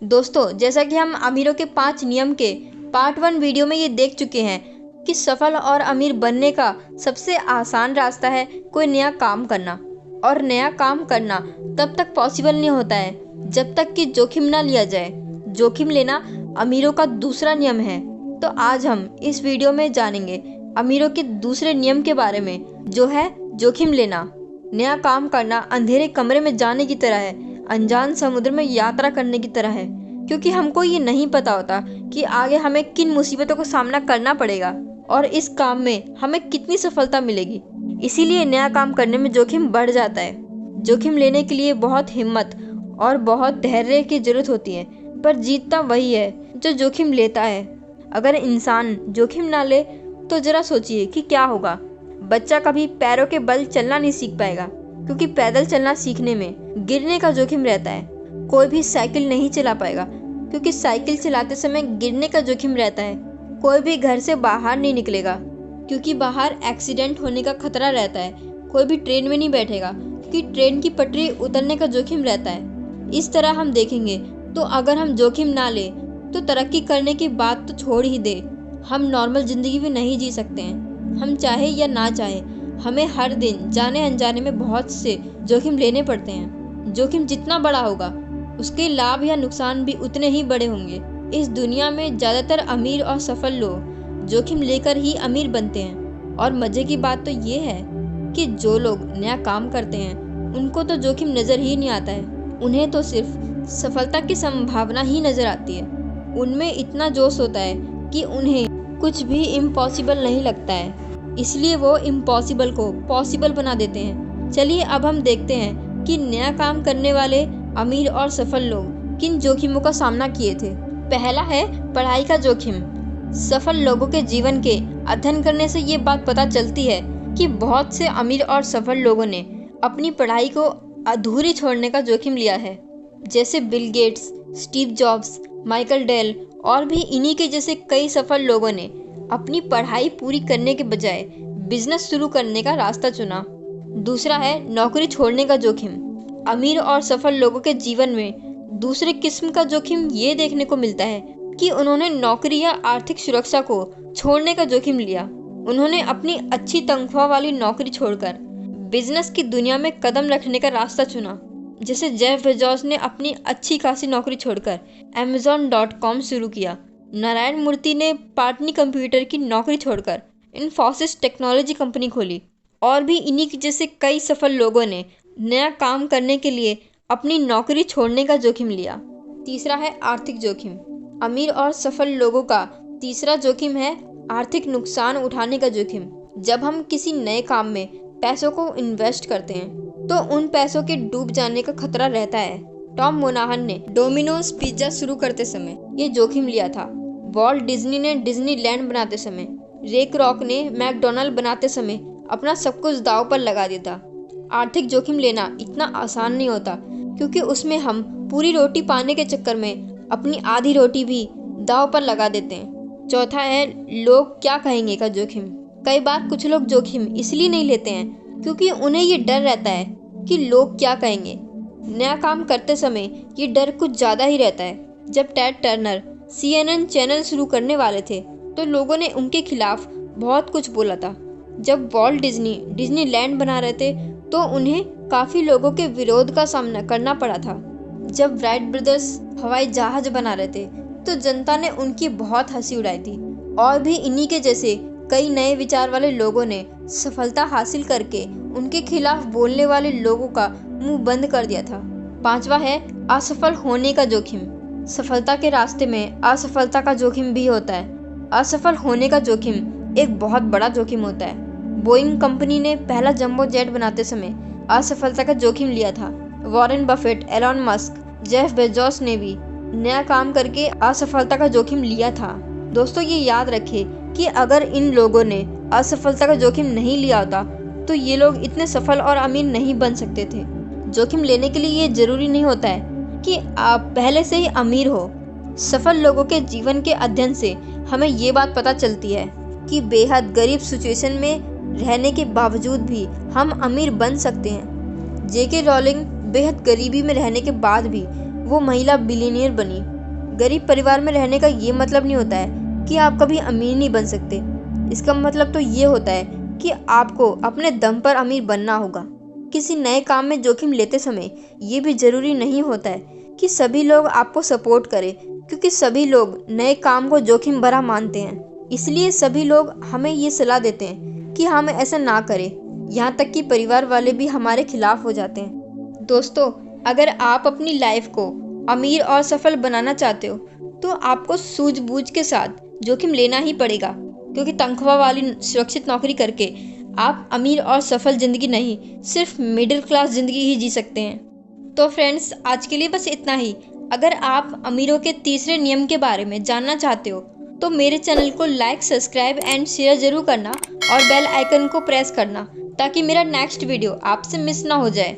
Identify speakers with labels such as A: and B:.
A: दोस्तों, जैसा कि हम अमीरों के 5 नियम के पार्ट 1 वीडियो में ये देख चुके हैं कि सफल और अमीर बनने का सबसे आसान रास्ता है कोई नया काम करना। और नया काम करना तब तक पॉसिबल नहीं होता है जब तक कि जोखिम ना लिया जाए। जोखिम लेना अमीरों का दूसरा नियम है। तो आज हम इस वीडियो में जानेंगे अमीरों के दूसरे नियम के बारे में, जो है जोखिम लेना। नया काम करना अंधेरे कमरे में जाने की तरह है, अनजान समुद्र में यात्रा करने की तरह है, क्योंकि हमको ये नहीं पता होता कि आगे हमें किन मुसीबतों का सामना करना पड़ेगा और इस काम में हमें कितनी सफलता मिलेगी। इसीलिए नया काम करने में जोखिम बढ़ जाता है। जोखिम लेने के लिए बहुत हिम्मत और बहुत धैर्य की जरूरत होती है, पर जीतता वही है जो जोखिम लेता है। अगर इंसान जोखिम ना ले तो जरा सोचिए कि क्या होगा। बच्चा कभी पैरों के बल चलना नहीं सीख पाएगा, क्योंकि पैदल चलना सीखने में गिरने का जोखिम रहता है। कोई भी साइकिल नहीं चला पाएगा, क्योंकि साइकिल चलाते समय गिरने का जोखिम रहता है। कोई भी घर से बाहर नहीं निकलेगा, क्योंकि बाहर एक्सीडेंट होने का खतरा रहता है। कोई भी ट्रेन में नहीं बैठेगा, क्योंकि ट्रेन की पटरी उतरने का जोखिम रहता है। इस तरह हम देखेंगे तो अगर हम जोखिम ना ले तो तरक्की करने की बात तो छोड़ ही दे, हम नॉर्मल जिंदगी भी नहीं जी सकते हैं। हम चाहे या ना चाहे, हमें हर दिन जाने अनजाने में बहुत से जोखिम लेने पड़ते हैं। जोखिम जितना बड़ा होगा उसके लाभ या नुकसान भी उतने ही बड़े होंगे। इस दुनिया में ज़्यादातर अमीर और सफल लोग जोखिम लेकर ही अमीर बनते हैं। और मज़े की बात तो ये है कि जो लोग नया काम करते हैं उनको तो जोखिम नज़र ही नहीं आता है। उन्हें तो सिर्फ सफलता की संभावना ही नज़र आती है। उनमें इतना जोश होता है कि उन्हें कुछ भी इम्पॉसिबल नहीं लगता है, इसलिए वो इम्पॉसिबल को पॉसिबल बना देते हैं। चलिए अब हम देखते हैं कि नया काम करने वाले अमीर और सफल लोग किन जोखिमों का सामना किए थे। पहला है पढ़ाई का जोखिम। सफल लोगों के जीवन के अध्ययन करने से ये बात पता चलती है कि बहुत से अमीर और सफल लोगों ने अपनी पढ़ाई को अधूरी छोड़ने का जोखिम लिया है। जैसे Bill Gates, Steve jobs, Michael Dell और भी इन्हीं के जैसे कई सफल लोगों ने अपनी पढ़ाई पूरी करने के बजाय बिजनेस शुरू करने का रास्ता चुना। दूसरा है नौकरी छोड़ने का जोखिम। अमीर और सफल लोगों के जीवन में दूसरे किस्म का जोखिम ये देखने को मिलता है कि उन्होंने नौकरी या आर्थिक सुरक्षा को छोड़ने का जोखिम लिया। उन्होंने अपनी अच्छी तनख्वाह वाली नौकरी छोड़कर बिजनेस की दुनिया में कदम रखने का रास्ता चुना। जैसे जेफ बेजोस ने अपनी अच्छी खासी नौकरी छोड़कर Amazon.com शुरू किया। नारायण मूर्ति ने पाटनी कंप्यूटर की नौकरी छोड़कर इन्फोसिस टेक्नोलॉजी कंपनी खोली। और भी इन्हीं के जैसे कई सफल लोगों ने नया काम करने के लिए अपनी नौकरी छोड़ने का जोखिम लिया। तीसरा है आर्थिक जोखिम। अमीर और सफल लोगों का तीसरा जोखिम है आर्थिक नुकसान उठाने का जोखिम। जब हम किसी नए काम में पैसों को इन्वेस्ट करते हैं तो उन पैसों के डूब जाने का खतरा रहता है। टॉम मोनाहन ने डोमिनोज पिज्जा शुरू करते समय ये जोखिम लिया था। वॉल्ट डिज्नी ने डिज्नीलैंड बनाते समय, रे क्रॉक ने मैकडोनाल्ड बनाते समय अपना सब कुछ दांव पर लगा दिया था। आर्थिक जोखिम लेना इतना आसान नहीं होता, क्योंकि उसमें हम पूरी रोटी पाने के चक्कर में अपनी आधी रोटी भी दांव पर लगा देते हैं। चौथा है लोग क्या कहेंगे का जोखिम। कई बार कुछ लोग जोखिम इसलिए नहीं लेते हैं क्योंकि उन्हें ये डर रहता है कि लोग क्या कहेंगे। नया काम करते समय ये डर कुछ ज़्यादा ही रहता है। जब टेड टर्नर CNN चैनल शुरू करने वाले थे तो लोगों ने उनके खिलाफ बहुत कुछ बोला था। जब वॉल्ट डिज्नी डिज्नीलैंड बना रहे थे तो उन्हें काफ़ी लोगों के विरोध का सामना करना पड़ा था। जब राइट ब्रदर्स हवाई जहाज बना रहे थे तो जनता ने उनकी बहुत हंसी उड़ाई थी। और भी इन्हीं के जैसे कई नए विचार वाले लोगों ने सफलता हासिल करके उनके खिलाफ बोलने वाले लोगों का मुंह बंद कर दिया था। पांचवा है असफल होने का जोखिम। सफलता के रास्ते में असफलता का जोखिम भी होता है। असफल होने का जोखिम एक बहुत बड़ा जोखिम होता है। बोइंग कंपनी ने पहला जंबो जेट बनाते समय असफलता का जोखिम लिया था। Warren Buffett, Elon Musk, Jeff Bezos ने भी नया काम करके असफलता का जोखिम लिया था। दोस्तों, ये याद रखें कि अगर इन लोगों ने असफलता का जोखिम नहीं लिया होता तो ये लोग इतने सफल और अमीर नहीं बन सकते थे। जोखिम लेने के लिए ये जरूरी नहीं होता है कि आप पहले से ही अमीर हो। सफल लोगों के जीवन के अध्ययन से हमें ये बात पता चलती है कि बेहद गरीब सिचुएशन में रहने के बावजूद भी हम अमीर बन सकते हैं। जेके रॉलिंग बेहद गरीबी में रहने के बाद भी वो महिला बिलियनियर बनी। गरीब परिवार में रहने का ये मतलब नहीं होता है कि आप कभी अमीर नहीं बन सकते। इसका मतलब तो ये होता है कि आपको अपने दम पर अमीर बनना होगा। किसी नए काम में जोखिम लेते समय ये भी ज़रूरी नहीं होता है कि सभी लोग आपको सपोर्ट करें, क्योंकि सभी लोग नए काम को जोखिम भरा मानते हैं। इसलिए सभी लोग हमें ये सलाह देते हैं कि हम ऐसा ना करें, यहाँ तक कि परिवार वाले भी हमारे खिलाफ हो जाते हैं। दोस्तों, अगर आप अपनी लाइफ को अमीर और सफल बनाना चाहते हो तो आपको सूझबूझ के साथ जोखिम लेना ही पड़ेगा, क्योंकि तनख्वाह वाली सुरक्षित नौकरी करके आप अमीर और सफल ज़िंदगी नहीं, सिर्फ मिडिल क्लास ज़िंदगी ही जी सकते हैं। तो फ्रेंड्स, आज के लिए बस इतना ही। अगर आप अमीरों के तीसरे नियम के बारे में जानना चाहते हो तो मेरे चैनल को लाइक, सब्सक्राइब एंड शेयर ज़रूर करना और बेल आइकन को प्रेस करना, ताकि मेरा नेक्स्ट वीडियो आपसे मिस ना हो जाए।